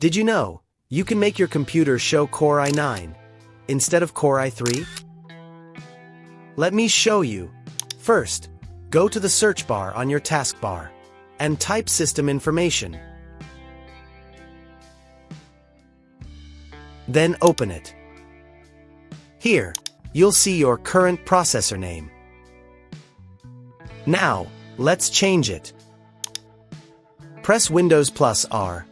Did you know, you can make your computer show Core i9 instead of Core i3? Let me show you. First, go to the search bar on your taskbar and type system information. Then open it. Here, you'll see your current processor name. Now, let's change it. Press Windows plus R.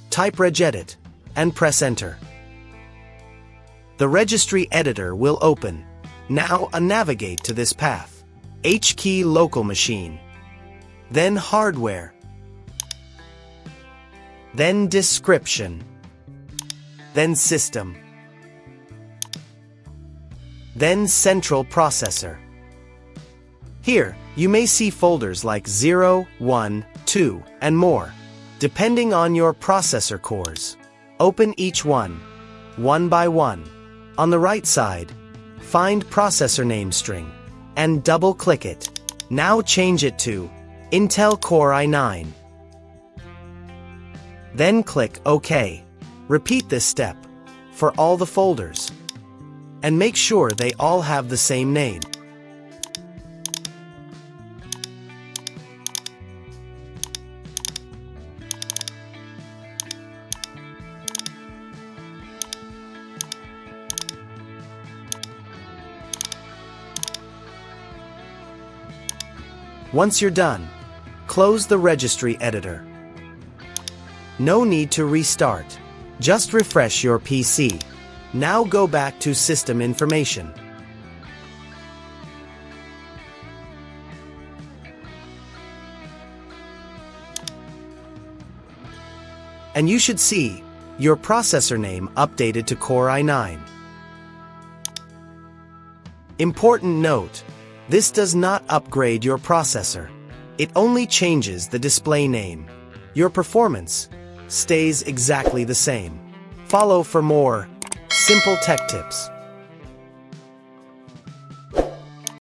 Type Regedit, and press Enter. The Registry Editor will open. Now navigate to this path. H key local machine. Then hardware. Then description. Then system. Then central processor. Here, you may see folders like 0, 1, 2, and more, depending on your processor cores. Open each one by one. On the right side, find ProcessorNameString, and double-click it. Now change it to Intel Core i9. Then click OK. Repeat this step for all the folders, and make sure they all have the same name. Once you're done, close the Registry Editor. No need to restart. Just refresh your PC. Now go back to System Information. And you should see your processor name updated to Core i9. Important note: this does not upgrade your processor. It only changes the display name. Your performance stays exactly the same. Follow for more simple tech tips.